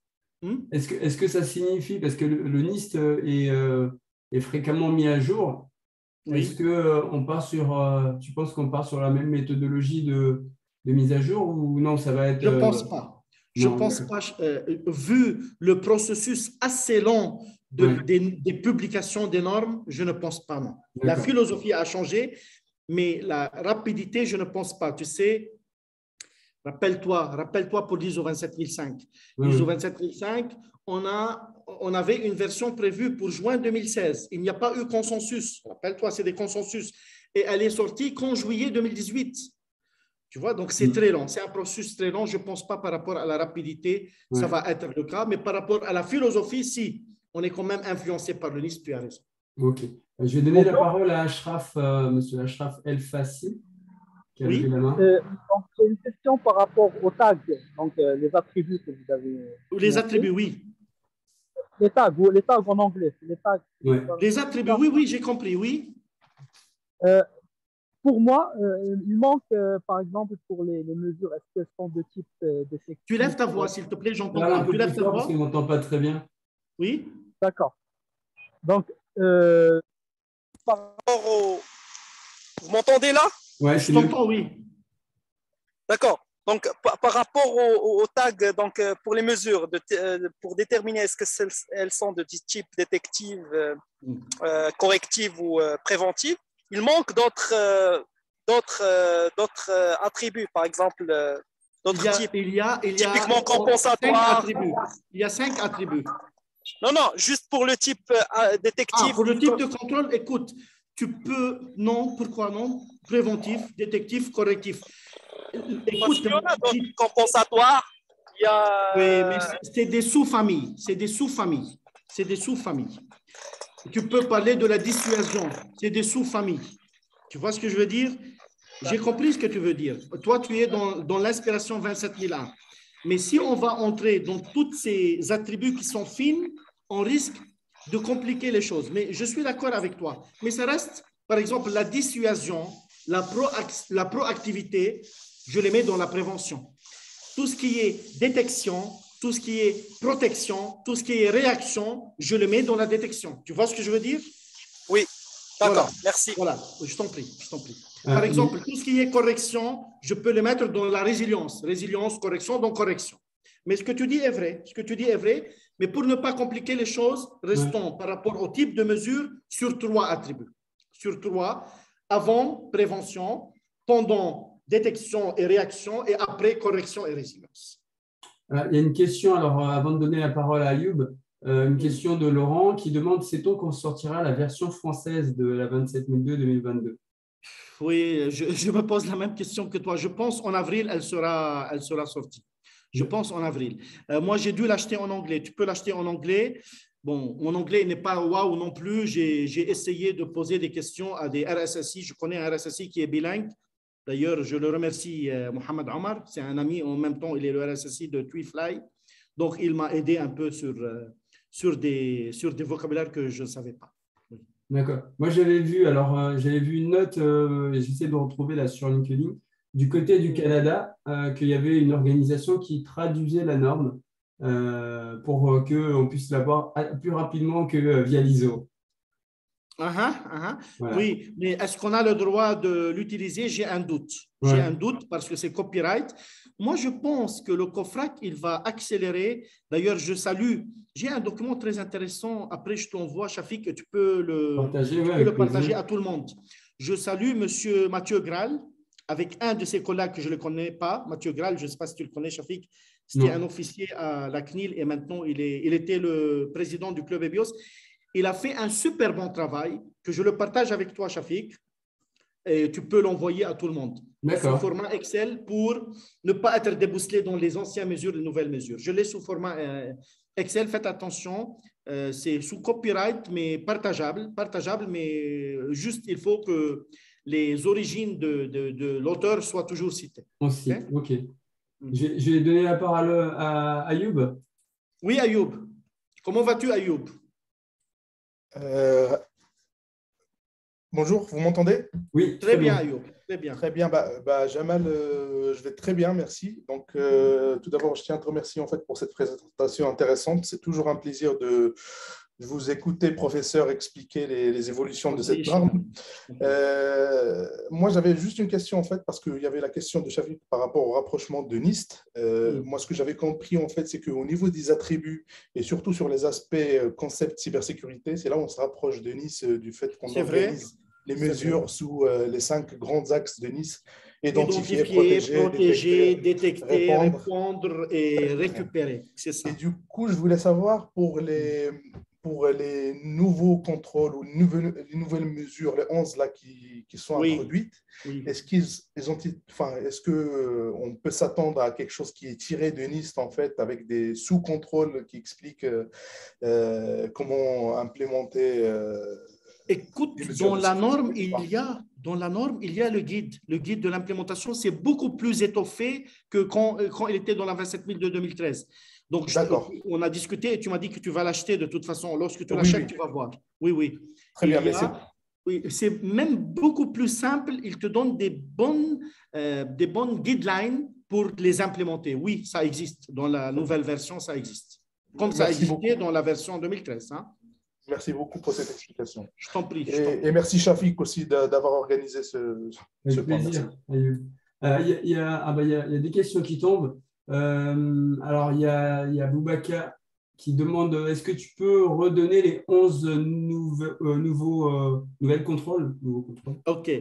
Est-ce que ça signifie, parce que le NIST est fréquemment mis à jour, oui. Est-ce que on part sur, tu penses qu'on part sur la même méthodologie de mise à jour ou non, ça va être… Je ne pense pas. Je ne pense pas, vu le processus assez long des publications des normes, je ne pense pas, non. La philosophie a changé, mais la rapidité, je ne pense pas. Tu sais, rappelle-toi pour l'ISO 27005. L'ISO 27005, on avait une version prévue pour juin 2016. Il n'y a pas eu consensus. Rappelle-toi, c'est des consensus. Et elle est sortie qu'en juillet 2018. Tu vois, donc c'est très long. C'est un processus très long. Je ne pense pas par rapport à la rapidité, ça va être le cas. Mais par rapport à la philosophie, si, on est quand même influencé par le NIST, tu as raison. OK. Je vais donner la parole à Ashraf, monsieur Ashraf El Fassi. Oui. Donc, j'ai une question par rapport aux tags, donc les attributs que vous avez. Les attributs, oui. Les tags en anglais. Les tags. Les attributs, oui, j'ai compris, oui. Pour moi, il manque, par exemple, pour les mesures, est-ce qu'elles sont de type d'effectif? Tu lèves ta voix, s'il te plaît, j'entends pas. Tu lèves ta voix parce qu'on ne m'entend pas très bien. Oui. D'accord. Donc, par rapport au… Vous m'entendez là? Ouais, je t'entends, oui. D'accord. Donc, par rapport au tag, donc, pour les mesures, pour déterminer est-ce qu'elles sont de type détective, corrective ou préventive, il manque d'autres attributs, par exemple, d'autres types. Il y a typiquement compensatoire. Il y a 5 attributs. Non, juste pour le type détective. Pour le type de contrôle, écoute, tu peux, non, pourquoi non? Préventif, détectif, correctif. Écoute, il y en a d'autres compensatoires. Il y a… Oui, mais c'est des sous-familles. C'est des sous-familles. C'est des sous-familles. Tu peux parler de la dissuasion. C'est des sous-familles. Tu vois ce que je veux dire? J'ai compris ce que tu veux dire. Toi, tu es dans l'inspiration 27001. Mais si on va entrer dans tous ces attributs qui sont fines, on risque de compliquer les choses. Mais je suis d'accord avec toi. Mais ça reste, par exemple, la dissuasion, la proactivité, je les mets dans la prévention. Tout ce qui est détection, tout ce qui est protection, tout ce qui est réaction, je le mets dans la détection. Tu vois ce que je veux dire? Oui, d'accord, voilà. Merci. Voilà, je t'en prie. Par exemple, tout ce qui est correction, je peux le mettre dans la résilience. Résilience, correction, donc correction. Mais ce que tu dis est vrai. Mais pour ne pas compliquer les choses, restons par rapport au type de mesure sur 3 attributs. Sur 3, avant prévention, pendant détection et réaction, et après correction et résilience. Il y a une question, alors avant de donner la parole à Ayoub, une question de Laurent qui demande: sait-on qu'on sortira la version française de la 27002 2022? Oui, je me pose la même question que toi. Je pense en avril, elle sera sortie. Je pense en avril. Moi, j'ai dû l'acheter en anglais. Tu peux l'acheter en anglais. Bon, mon anglais n'est pas waouh non plus. J'ai essayé de poser des questions à des RSSI. Je connais un RSSI qui est bilingue. D'ailleurs, je le remercie, Mohamed Omar. C'est un ami, en même temps, il est le RSSI de TweeFly. Donc, il m'a aidé un peu sur des vocabulaires que je ne savais pas. D'accord. Moi, j'avais vu une note, et j'essaie de retrouver là sur LinkedIn, du côté du Canada, qu'il y avait une organisation qui traduisait la norme pour qu'on puisse l'avoir plus rapidement que via l'ISO. Voilà. Oui, mais est-ce qu'on a le droit de l'utiliser? J'ai un doute. Ouais. J'ai un doute parce que c'est copyright. Moi, je pense que le COFRAC, il va accélérer. D'ailleurs, je salue. J'ai un document très intéressant. Après, je t'envoie, Shafik, et tu peux le partager à tout le monde. Je salue M. Mathieu Graal avec un de ses collègues que je ne le connais pas. Mathieu Graal, je ne sais pas si tu le connais, Shafik. C'était un officier à la CNIL et maintenant, il était le président du club EBIOS. Il a fait un super bon travail que je le partage avec toi, Shafik, et tu peux l'envoyer à tout le monde. Sous format Excel pour ne pas être débousselé dans les anciennes mesures et les nouvelles mesures. Je l'ai sous format Excel, faites attention, c'est sous copyright, mais partageable, mais juste il faut que les origines de l'auteur soient toujours citées. Aussi, ok. Je vais donner la parole à Ayoub. Oui, Ayoub. Comment vas-tu, Ayoub? Bonjour, vous m'entendez? Oui, très bien, Ayoub. Très bien. Très bien. Jamal, je vais très bien, merci. Donc, tout d'abord, je tiens à te remercier en fait pour cette présentation intéressante. C'est toujours un plaisir de vous écouter, professeur, expliquer les évolutions de cette norme. Moi, j'avais juste une question en fait, parce qu'il y avait la question de Shafik par rapport au rapprochement de NIST. Moi, ce que j'avais compris en fait, c'est qu'au niveau des attributs et surtout sur les aspects concept cybersécurité, c'est là où on se rapproche de NIST du fait qu'on organise les mesures sous les 5 grands axes de NIST: identifier, protéger, détecter, répondre et récupérer. C'est ça. Et du coup, je voulais savoir pour les nouveaux contrôles ou les nouvelles mesures, les 11 là qui sont introduites, est-ce qu'on peut s'attendre à quelque chose qui est tiré de NIST en fait, avec des sous-contrôles qui expliquent comment implémenter Écoute, dans la norme, il y a le guide. Le guide de l'implémentation, c'est beaucoup plus étoffé que quand il était dans la 27002 de 2013. Donc, on a discuté et tu m'as dit que tu vas l'acheter de toute façon. Lorsque tu l'achètes, tu vas voir. Oui. Très bien, c'est même beaucoup plus simple. Il te donne des bonnes guidelines pour les implémenter. Oui, ça existe. Dans la nouvelle version, ça existe. Comme ça existait dans la version 2013. Merci beaucoup pour cette explication. Je t'en prie. Et merci Shafik aussi d'avoir organisé ce plaisir. Il y a des questions qui tombent. Alors, il y a Boubacar qui demande est-ce que tu peux redonner les 11 nouvelles contrôles? OK.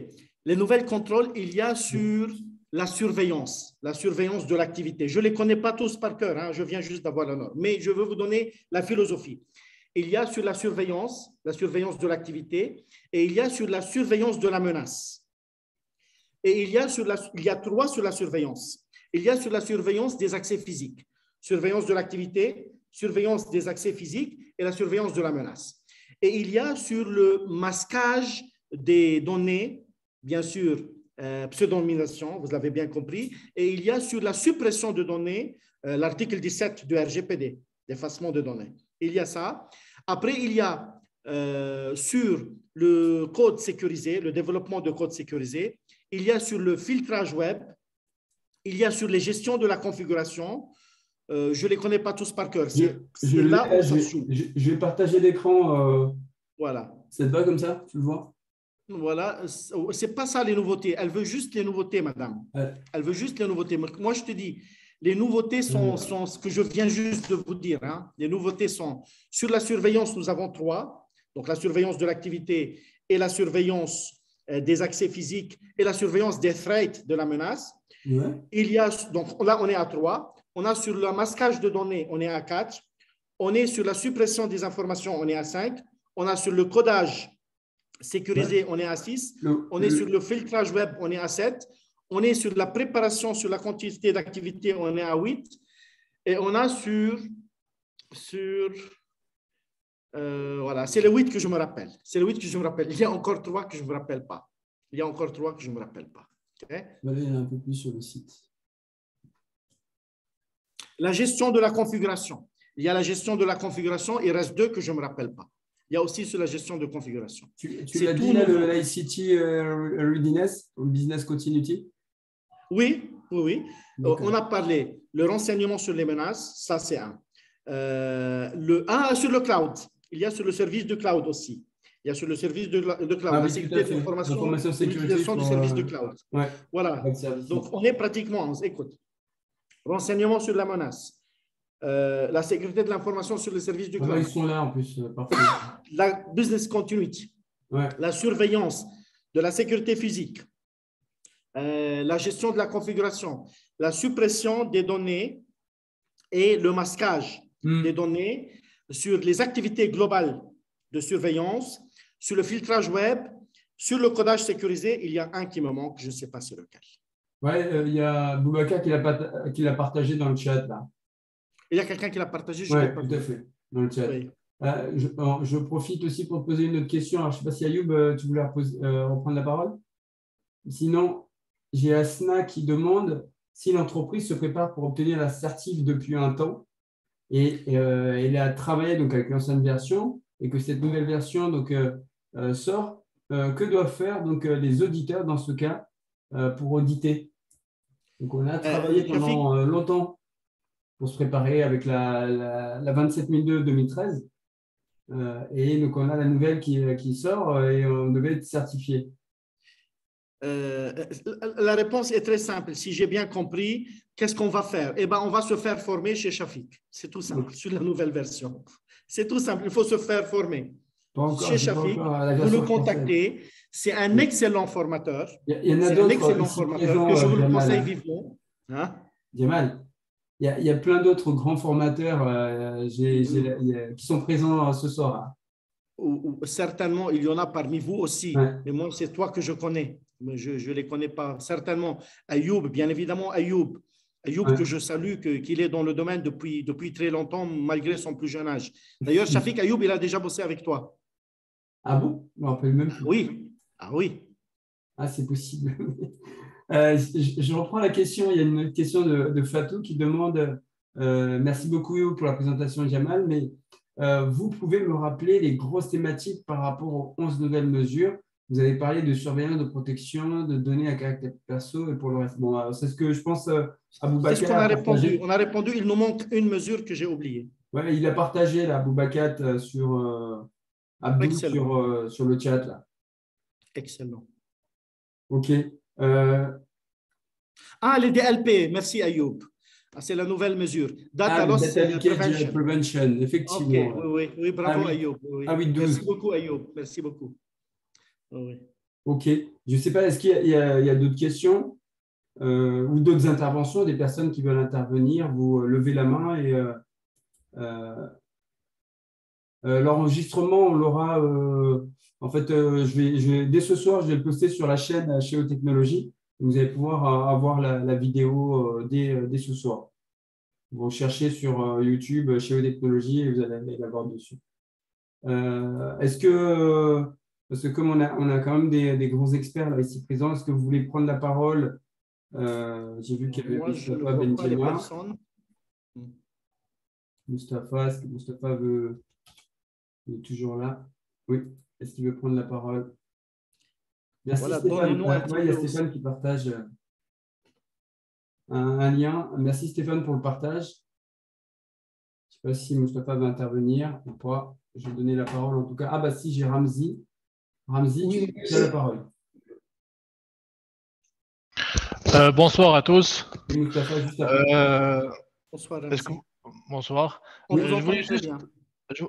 Les nouvelles contrôles, il y a sur la surveillance de l'activité. Je ne les connais pas tous par cœur, je viens juste d'avoir la norme, mais je veux vous donner la philosophie. Il y a sur la surveillance de l'activité, et il y a sur la surveillance de la menace. Et il y a 3 sur la surveillance. Il y a sur la surveillance des accès physiques, surveillance de l'activité, surveillance des accès physiques et la surveillance de la menace. Et il y a sur le masquage des données, bien sûr, pseudonymisation, vous l'avez bien compris, et il y a sur la suppression de données, l'article 17 du RGPD, d'effacement de données. Il y a ça. Après, il y a sur le code sécurisé, le développement de code sécurisé, il y a sur le filtrage web, il y a sur les gestions de la configuration. Je ne les connais pas tous par cœur. Je vais partager l'écran. Voilà. Ça te va comme ça? Tu le vois? Voilà. Ce n'est pas ça les nouveautés. Elle veut juste les nouveautés, madame. Elle veut juste les nouveautés. Moi, je te dis, les nouveautés sont ce que je viens juste de vous dire. Les nouveautés sont sur la surveillance, nous avons 3. Donc, la surveillance de l'activité et la surveillance des accès physiques et la surveillance des threats de la menace. Il y a, donc là, on est à 3. On a sur le masquage de données, on est à 4. On est sur la suppression des informations, on est à 5. On a sur le codage sécurisé, on est à 6. On est sur le filtrage web, on est à 7. On est sur la préparation, sur la quantité d'activité, on est à 8. Et on a voilà, c'est le 8 que je me rappelle. C'est le 8 que je me rappelle. Il y a encore 3 que je ne me rappelle pas. Il y a encore 3 que je ne me rappelle pas. Okay? Il y en a un peu plus sur le site. La gestion de la configuration. Il y a la gestion de la configuration. Il reste 2 que je ne me rappelle pas. Il y a aussi sur la gestion de configuration. Tu l'as dit, là, l'ICT Readiness, Business Continuity? Oui. On a parlé le renseignement sur les menaces, ça c'est un. Sur le cloud. Il y a sur le service de cloud aussi. Il y a sur le service de cloud, la sécurité de l'information, l'utilisation du service de cloud. Ouais. Voilà. Donc, on est pratiquement, écoute, renseignement sur la menace, la sécurité de l'information sur le service de cloud. Ils sont là en plus, parfait. La business continuity, la surveillance de la sécurité physique, la gestion de la configuration, la suppression des données et le masquage des données sur les activités globales de surveillance, sur le filtrage web, sur le codage sécurisé. Il y a un qui me manque, je ne sais pas c'est lequel. Oui, il y a Boubacar qui l'a partagé dans le chat là. Il y a quelqu'un qui l'a partagé, Oui, tout à fait, dans le chat. Oui. Je profite aussi pour te poser une autre question. Alors, je ne sais pas si Ayoub, tu voulais reprendre la parole. Sinon, j'ai Asna qui demande si l'entreprise se prépare pour obtenir la certif depuis un temps et elle a travaillé donc, avec l'ancienne version et que cette nouvelle version donc, sort, que doivent faire donc, les auditeurs dans ce cas pour auditer? Donc, on a travaillé pendant longtemps pour se préparer avec la 27002 2013 et donc on a la nouvelle qui sort et on devait être certifié. La réponse est très simple. Si j'ai bien compris, qu'est-ce qu'on va faire? Eh ben, on va se faire former chez Shafik. C'est tout simple, sur la nouvelle version. C'est tout simple, il faut se faire former. Chez Shafik, vous le contactez. C'est un excellent formateur. Il y en a d'autres. Un excellent formateur que je vous le conseille vivement. Hein? Jamal, il y a plein d'autres grands formateurs qui sont présents ce soir. Certainement, il y en a parmi vous aussi. Mais moi, c'est toi que je connais. Mais je ne les connais pas. Certainement, Ayoub, bien évidemment, Ayoub que je salue, qu'il est dans le domaine depuis très longtemps, malgré son plus jeune âge. D'ailleurs, Shafik Ayoub, il a déjà bossé avec toi. Ah bon? Je ne me rappelle même plus. Oui. Ah oui. Ah, c'est possible. Je reprends la question. Il y a une question de Fatou qui demande merci beaucoup pour la présentation, Jamal, mais vous pouvez me rappeler les grosses thématiques par rapport aux 11 nouvelles mesures? Vous avez parlé de surveillance, de protection, de données à caractère perso et pour le reste. Bon, c'est ce que je pense à Boubacar. C'est ce qu'on a répondu. On a répondu, il nous manque une mesure que j'ai oubliée. Oui, il a partagé là, Boubacar sur le chat. Là. Excellent. OK. Les DLP, merci Ayoub. C'est la nouvelle mesure. Data Loss Prevention, effectivement. Okay. Oui, bravo Ayoub. Oui. Merci beaucoup Ayoub, merci beaucoup. Oui. OK. Je ne sais pas, est-ce qu'il y a d'autres questions ou d'autres interventions, des personnes qui veulent intervenir? Vous levez la main et l'enregistrement, on l'aura. En fait, dès ce soir, je vais le poster sur la chaîne Cheo Technologies. Vous allez pouvoir avoir la vidéo dès ce soir. Vous cherchez sur YouTube Cheo Technologies et vous allez la voir dessus. Est-ce que, parce que comme on a quand même des grands experts là, ici présents, est-ce que vous voulez prendre la parole? J'ai vu qu'il y avait Moustapha Benjema. Moustapha, est-ce que Moustapha il est toujours là? Oui. Est-ce qu'il veut prendre la parole? Merci Stéphane. Il y a Stéphane qui partage un lien. Merci Stéphane pour le partage. Je ne sais pas si Moustapha va intervenir ou pas. Je vais donner la parole en tout cas. Ah bah si, j'ai Ramzi. Ramzi, oui, tu as la parole. Bonsoir à tous. Moustapha, juste après. Bonsoir. Bonsoir. On vous entend très bien.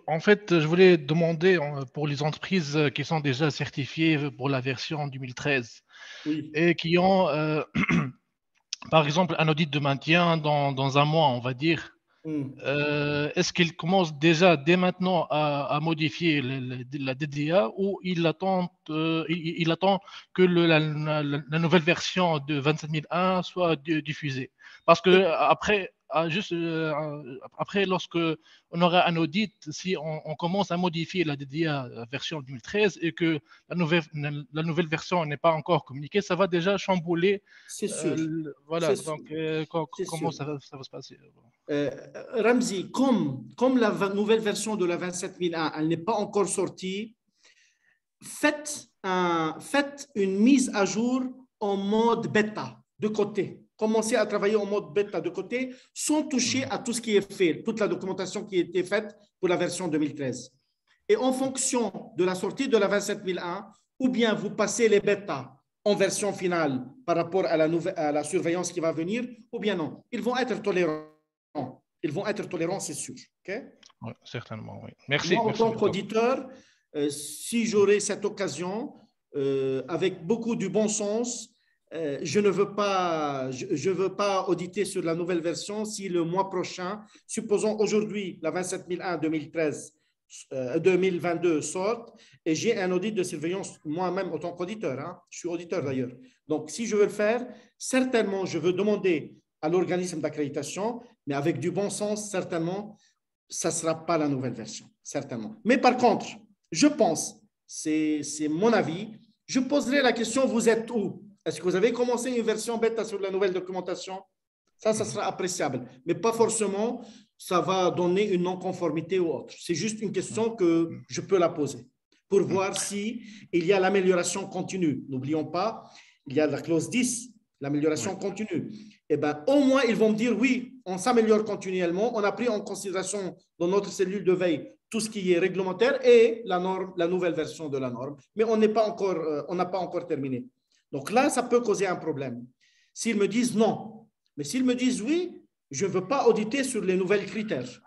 En fait, je voulais demander pour les entreprises qui sont déjà certifiées pour la version 2013 et qui ont, par exemple, un audit de maintien dans un mois, on va dire, Est-ce qu'il commence déjà dès maintenant à modifier la DDA ou il attend que la nouvelle version de 27001 soit diffusée? Parce que après, lorsque on aura un audit, si on commence à modifier la DDA version 2013 et que la nouvelle version n'est pas encore communiquée, ça va déjà chambouler. C'est sûr. Voilà, donc comment ça va se passer? Ramzi, comme la nouvelle version de la 27001, elle n'est pas encore sortie, faites une mise à jour en mode bêta de côté. Commencez à travailler en mode bêta de côté sans toucher à tout ce qui est fait, toute la documentation qui a été faite pour la version 2013. Et en fonction de la sortie de la 27001, ou bien vous passez les bêtas en version finale par rapport à la surveillance qui va venir, ou bien non. Ils vont être tolérants. Ils vont être tolérants, c'est sûr. Okay? Oui, certainement, oui. Merci. Moi, en tant qu'auditeur, si j'aurai cette occasion, avec beaucoup de bon sens, je ne veux pas auditer sur la nouvelle version si le mois prochain, supposons aujourd'hui la 27001 2022 sort et j'ai un audit de surveillance moi-même en tant qu'auditeur. Hein, je suis auditeur d'ailleurs. Donc, si je veux le faire, certainement, je veux demander à l'organisme d'accréditation, mais avec du bon sens, certainement, ça ne sera pas la nouvelle version, certainement. Mais par contre, je pense, c'est mon avis, je poserai la question, vous êtes où? Est-ce que vous avez commencé une version bêta sur la nouvelle documentation? Ça sera appréciable, mais pas forcément, ça va donner une non-conformité ou autre. C'est juste une question que je peux la poser pour voir s'il y a l'amélioration continue. N'oublions pas, il y a la clause 10, l'amélioration continue. Eh bien, au moins, ils vont me dire, oui, on s'améliore continuellement, on a pris en considération dans notre cellule de veille tout ce qui est réglementaire et la norme, la nouvelle version de la norme, mais on n'a pas encore terminé. Donc là, ça peut causer un problème. S'ils me disent non, mais s'ils me disent oui, je ne veux pas auditer sur les nouvelles critères.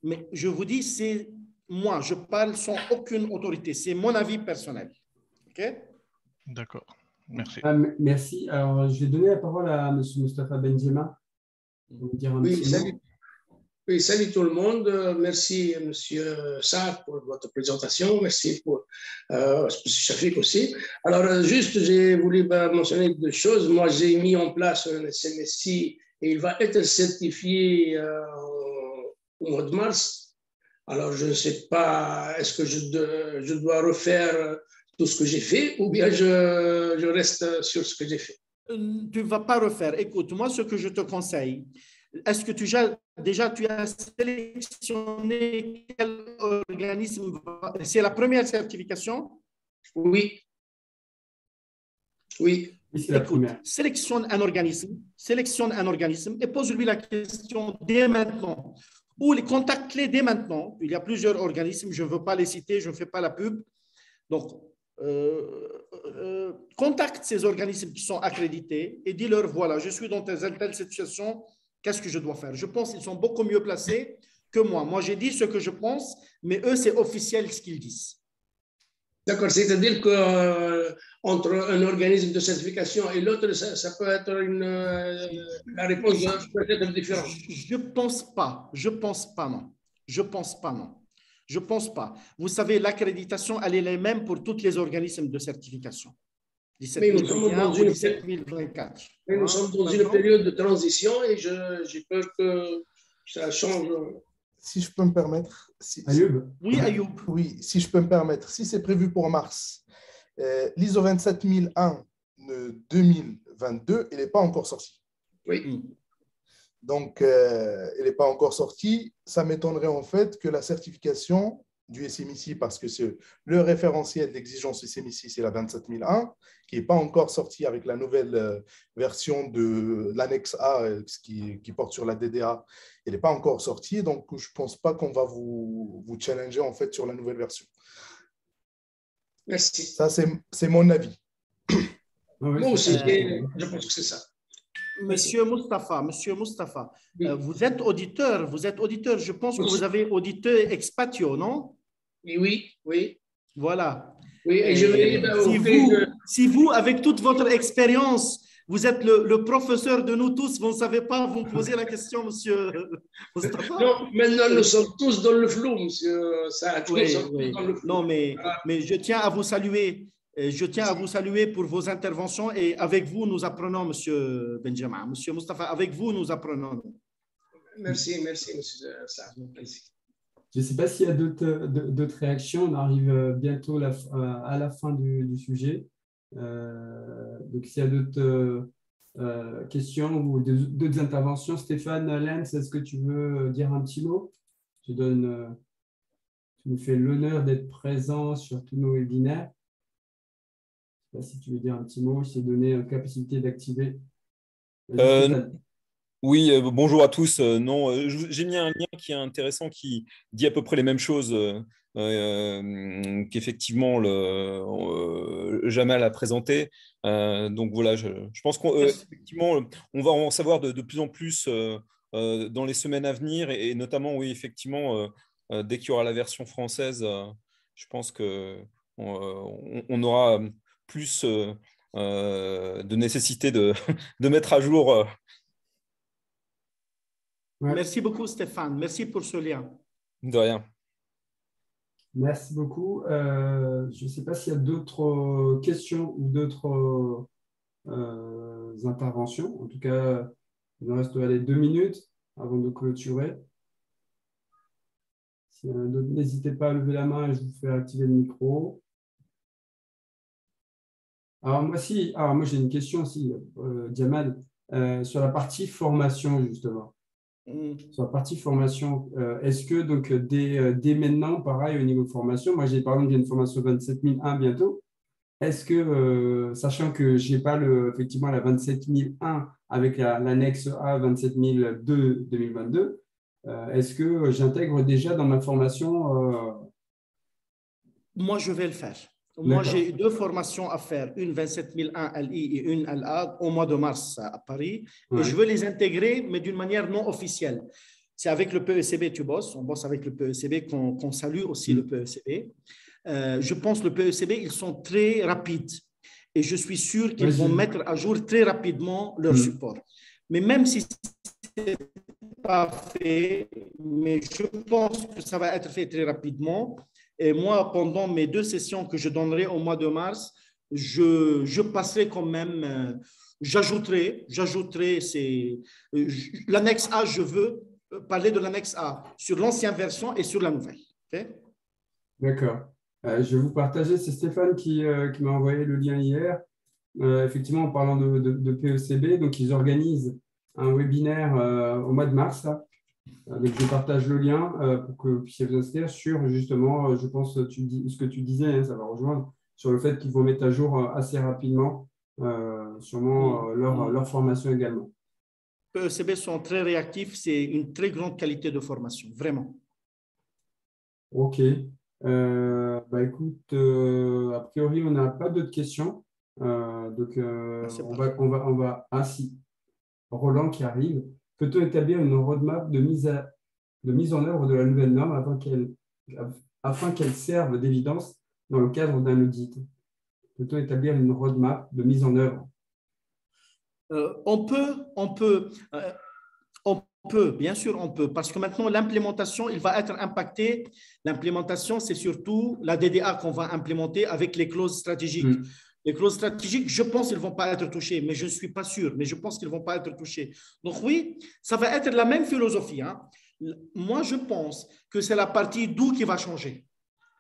Mais je vous dis, c'est moi, je parle sans aucune autorité. C'est mon avis personnel. OK? D'accord. Merci. Merci. Alors, je vais donner la parole à M. Moustapha Benjema. Oui, salut tout le monde. Merci, M. Saad, pour votre présentation. Merci pour Shafik aussi. Alors, juste, j'ai voulu mentionner deux choses. Moi, j'ai mis en place un SMSI et il va être certifié au mois de mars. Alors, je ne sais pas, est-ce que je dois refaire tout ce que j'ai fait ou bien je reste sur ce que j'ai fait? Tu ne vas pas refaire. Écoute, moi, ce que je te conseille, est-ce que tu as sélectionné quel organisme? C'est la première certification? Oui. Oui. C'est la première. Sélectionne un organisme et pose-lui la question dès maintenant. Ou les contacte-les dès maintenant. Il y a plusieurs organismes, je ne veux pas les citer, je ne fais pas la pub. Donc, contacte ces organismes qui sont accrédités et dis-leur, voilà, je suis dans telle situation, qu'est-ce que je dois faire? Je pense qu'ils sont beaucoup mieux placés que moi. Moi, j'ai dit ce que je pense, mais eux, c'est officiel ce qu'ils disent. D'accord, c'est-à-dire qu'entre un organisme de certification et l'autre, ça peut être la réponse peut être différente. Je pense pas, non. Je pense pas. Vous savez, l'accréditation, elle est la même pour tous les organismes de certification. 17001 ou 17024. Mais nous sommes dans une période de transition et j'ai peur que ça change. Si je peux me permettre. Ayoub. Oui, Ayoub. Oui, si je peux me permettre. Si c'est prévu pour mars, l'ISO 27001 de 2022, il n'est pas encore sorti. Oui. Donc, il n'est pas encore sorti. Ça m'étonnerait en fait que la certification du SMIC, parce que c'est le référentiel d'exigence SMIC, c'est la 27001, qui n'est pas encore sorti avec la nouvelle version de l'annexe A qui porte sur la DDA. Elle n'est pas encore sortie, donc je ne pense pas qu'on va vous challenger en fait sur la nouvelle version. Merci. Ça, c'est mon avis. Moi aussi, je pense que c'est ça. Monsieur Moustapha, oui. Vous êtes auditeur. Je pense que vous avez audité Expatio, non? Oui. Voilà. Oui, et je vais si vous, avec toute votre expérience Vous êtes le professeur de nous tous. Vous ne savez pas, vous me posez la question, monsieur Moustapha. Non, maintenant, nous sommes tous dans le flou, monsieur Saad. Oui, oui. Non, mais je tiens à vous saluer. Je tiens à vous saluer pour vos interventions et avec vous, nous apprenons, monsieur Benjamin. Monsieur Moustapha, avec vous, nous apprenons. Merci, monsieur Saad. Je ne sais pas s'il y a d'autres réactions. On arrive bientôt à la fin du sujet. Donc, s'il y a d'autres questions ou d'autres interventions, Stéphane Lenz, est-ce que tu veux dire un petit mot? Tu nous fais l'honneur d'être présent sur tous nos webinaires. Je ne sais pas si tu veux dire un petit mot, si donner la capacité d'activer. Oui, bonjour à tous. Non, j'ai mis un lien qui est intéressant, qui dit à peu près les mêmes choses qu'effectivement Jamal a présenté. Donc voilà, je pense qu'effectivement, on va en savoir de plus en plus dans les semaines à venir et notamment, oui, effectivement, dès qu'il y aura la version française, je pense qu'on aura plus de nécessité de mettre à jour. Merci beaucoup, Stéphane. Merci pour ce lien. De rien. Merci beaucoup. Je ne sais pas s'il y a d'autres questions ou d'autres interventions. En tout cas, il nous reste 2 minutes avant de clôturer. S'il y en a d'autres, n'hésitez pas à lever la main et je vous fais activer le micro. Alors, moi j'ai une question aussi, Jamal, sur la partie formation, justement. Sur la partie formation, est-ce que donc, dès maintenant, pareil, au niveau formation, moi j'ai par exemple une formation 27001 bientôt, est-ce que, sachant que je n'ai pas effectivement la 27001 avec l'annexe A 27002 2022, est-ce que j'intègre déjà dans ma formation Moi, je vais le faire. Moi, j'ai 2 formations à faire, une 27001 LI et une LA au mois de mars à Paris. Ouais. Et je veux les intégrer, mais d'une manière non officielle. C'est avec le PECB, tu bosses. On bosse avec le PECB, qu'on salue aussi le PECB. Je pense que le PECB, ils sont très rapides. Et je suis sûr qu'ils vont mettre à jour très rapidement leur support. Mais même si ce n'est pas fait, mais je pense que ça va être fait très rapidement. Et moi, pendant mes 2 sessions que je donnerai au mois de mars, je passerai quand même, j'ajouterai l'annexe A, je veux parler de l'annexe A sur l'ancienne version et sur la nouvelle. Okay? D'accord. Je vais vous partager, c'est Stéphane qui m'a envoyé le lien hier. Effectivement, en parlant de PECB, donc ils organisent un webinaire au mois de mars, là. Donc, je partage le lien pour que vous puissiez vous inscrire sur, justement, je pense, ce que tu disais, hein, ça va rejoindre, sur le fait qu'ils vont mettre à jour assez rapidement, sûrement leur formation également. PECB sont très réactifs, c'est une très grande qualité de formation, vraiment. OK. Écoute, a priori, on n'a pas d'autres questions. Donc, on va ainsi. Roland qui arrive. Peut-on établir une roadmap de mise en œuvre de la nouvelle norme afin qu'elle serve d'évidence dans le cadre d'un audit? Peut-on établir une roadmap de mise en œuvre? On peut, bien sûr, on peut, parce que maintenant, l'implémentation, il va être impacté. L'implémentation, c'est surtout la DDA qu'on va implémenter avec les clauses stratégiques. Les clauses stratégiques, je pense qu'ils ne vont pas être touchées, mais je ne suis pas sûr, mais je pense qu'ils ne vont pas être touchés. Donc oui, ça va être la même philosophie. Hein. Moi, je pense que c'est la partie d'où qui va changer.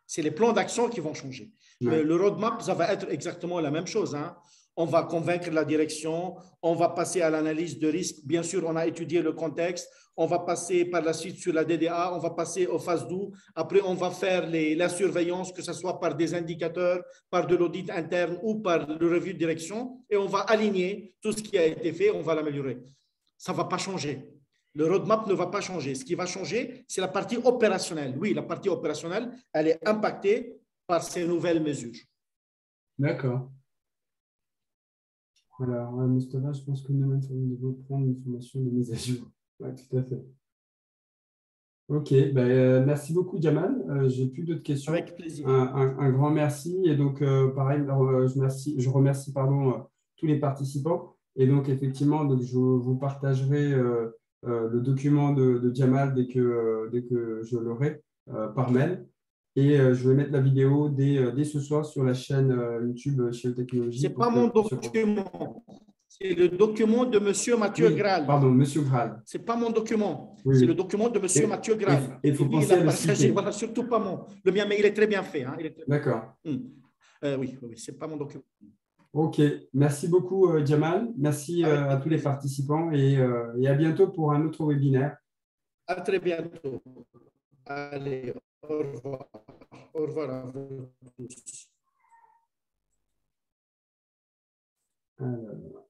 C'est les plans d'action qui vont changer. Ouais. Mais le roadmap, ça va être exactement la même chose. Hein. On va convaincre la direction, on va passer à l'analyse de risque. Bien sûr, on a étudié le contexte. On va passer par la suite sur la DDA, on va passer aux phases d'où. Après, on va faire la surveillance, que ce soit par des indicateurs, par de l'audit interne ou par le revue de direction. Et on va aligner tout ce qui a été fait, on va l'améliorer. Ça ne va pas changer. Le roadmap ne va pas changer. Ce qui va changer, c'est la partie opérationnelle. Oui, la partie opérationnelle, elle est impactée par ces nouvelles mesures. D'accord. Alors, Moustapha, je pense que nous devons prendre une formation de mise à jour. Oui, tout à fait. OK, merci beaucoup, Jamal. Je n'ai plus d'autres questions. Avec plaisir. Un grand merci. Et donc, pareil, je remercie tous les participants. Et donc, effectivement, donc, je vous partagerai le document de Jamal dès que je l'aurai par mail. Et je vais mettre la vidéo dès ce soir sur la chaîne YouTube Chiel Technologies. Ce n'est pas mon document. C'est le document de M. Mathieu Graal. Pardon, M. Graal. Ce n'est pas mon document. Oui, c'est le document de M. Mathieu Graal. Il faut penser à le citer. Voilà, surtout pas mon. Le mien, mais il est très bien fait. Hein, d'accord. Oui, ce n'est pas mon document. OK. Merci beaucoup, Jamal. Merci à tous les participants et à bientôt pour un autre webinaire. À très bientôt. Allez, au revoir. Au revoir à vous tous. Alors,